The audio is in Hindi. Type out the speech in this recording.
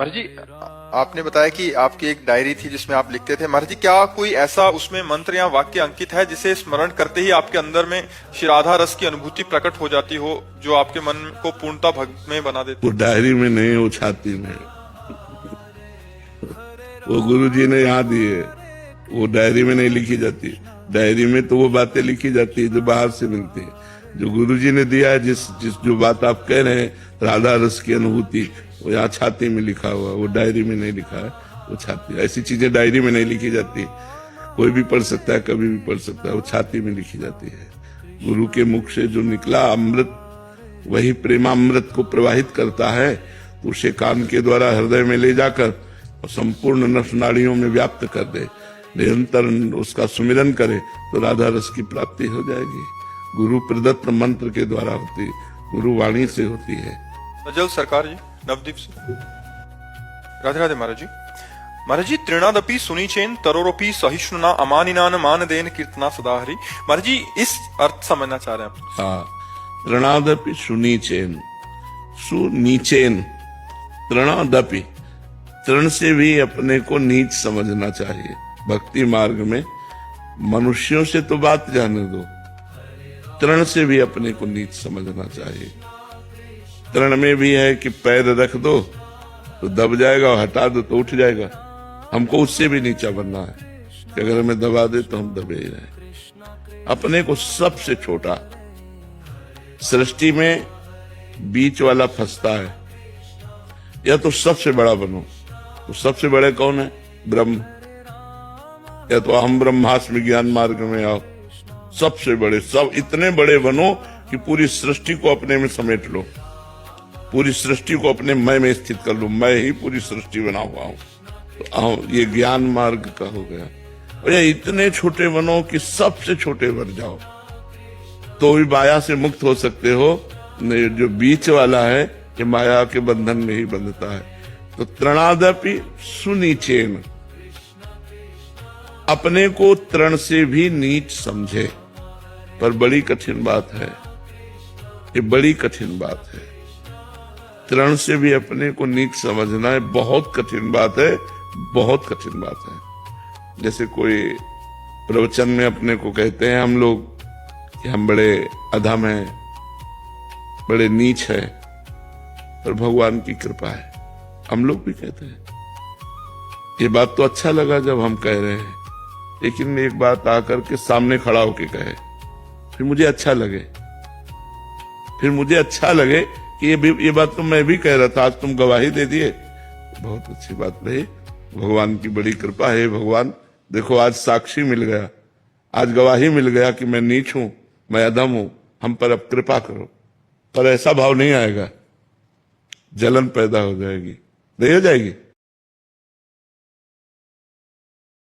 महाराज जी, आपने बताया कि आपकी एक डायरी थी जिसमें आप लिखते थे। महाराज जी, क्या कोई ऐसा उसमें मंत्र या वाक्य अंकित है जिसे स्मरण करते ही आपके अंदर में श्री राधा रस की अनुभूति प्रकट हो जाती हो, जो आपके मन को पूर्णता भक्त में बना देती वो हो? डायरी में नहीं, वो छाती में। वो गुरुजी ने यहाँ दी है, वो डायरी में नहीं लिखी जाती। डायरी में तो वो बातें लिखी जाती है जो बाहर से मिलती है। जो गुरुजी ने दिया है, जिस जिस जो बात आप कह रहे हैं, राधा रस की अनुभूति, वो यहाँ छाती में लिखा हुआ, वो डायरी में नहीं लिखा है, वो छाती। ऐसी चीजें डायरी में नहीं लिखी जाती, कोई भी पढ़ सकता है, कभी भी पढ़ सकता है, वो छाती में लिखी जाती है। गुरु के मुख से जो निकला अमृत, वही प्रेमामृत को प्रवाहित करता है, तो उसे कान के द्वारा हृदय में ले जाकर और संपूर्ण नस नाड़ियों में व्याप्त कर दे, निरंतर उसका सुमिरन करे, तो राधा रस की प्राप्ति हो जाएगी। गुरु प्रदत्त मंत्र के द्वारा होती, गुरु वाणी से होती है। सजल सरकार जी, नवदीप से। राधे राधे महाराज जी। महाराज जी, तृणादपि सुनीचेन तरोरोपि सहिष्णुना अमानिनान मानदेन कीर्तना सदा हरि। महाराज जी, इस अर्थ समझना चाह रहे हैं आप? हाँ, तृणादपि सुनीचेन, सुनीचेन, तृणादपि, तृण से भी अपने को नीच समझना चाहिए। भक्ति मार्ग में मनुष्यों से तो बात जाने दो, तृण से भी अपने को नीच समझना चाहिए। तृण में भी है कि पैर रख दो तो दब जाएगा, और हटा दो तो उठ जाएगा। हमको उससे भी नीचा बनना है कि अगर हमें दबा दे तो हम दबे ही रहे। अपने को सबसे छोटा, सृष्टि में बीच वाला फंसता है, या तो सबसे बड़ा बनो। तो सबसे बड़े कौन है? ब्रह्म। या तो हम ब्रह्मास्मि ज्ञान मार्ग में आओ, सबसे बड़े, सब इतने बड़े बनो कि पूरी सृष्टि को अपने में समेट लो, पूरी सृष्टि को अपने मैं में स्थित कर लो। मैं ही पूरी सृष्टि बना हुआ हूं। तो ये ज्ञान मार्ग का हो गया। और ये इतने छोटे बनो कि सबसे छोटे बन जाओ, तो भी माया से मुक्त हो सकते हो। जो बीच वाला है, ये माया के बंधन में ही बंधता है। तो तृणादपि सुनीचेन, अपने को तृण से भी नीच समझे। पर बड़ी कठिन बात है, ये बड़ी कठिन बात है। तृण से भी अपने को नीच समझना है, बहुत कठिन बात है, बहुत कठिन बात है। जैसे कोई प्रवचन में अपने को कहते हैं हम लोग कि हम बड़े अधम हैं, बड़े नीच हैं, पर भगवान की कृपा है, हम लोग भी कहते हैं। ये बात तो अच्छा लगा जब हम कह रहे हैं, लेकिन एक बात आकर के सामने खड़ा होके कहे, फिर मुझे अच्छा लगे, फिर मुझे अच्छा लगे कि ये बात तो मैं भी कह रहा था, आज तुम गवाही दे दिए, बहुत अच्छी बात रही। भगवान की बड़ी कृपा है। भगवान देखो, आज साक्षी मिल गया, आज गवाही मिल गया कि मैं नीच हूं, मैं अधम हूं, हम पर अब कृपा करो। पर ऐसा भाव नहीं आएगा, जलन पैदा हो जाएगी, नहीं हो जाएगी?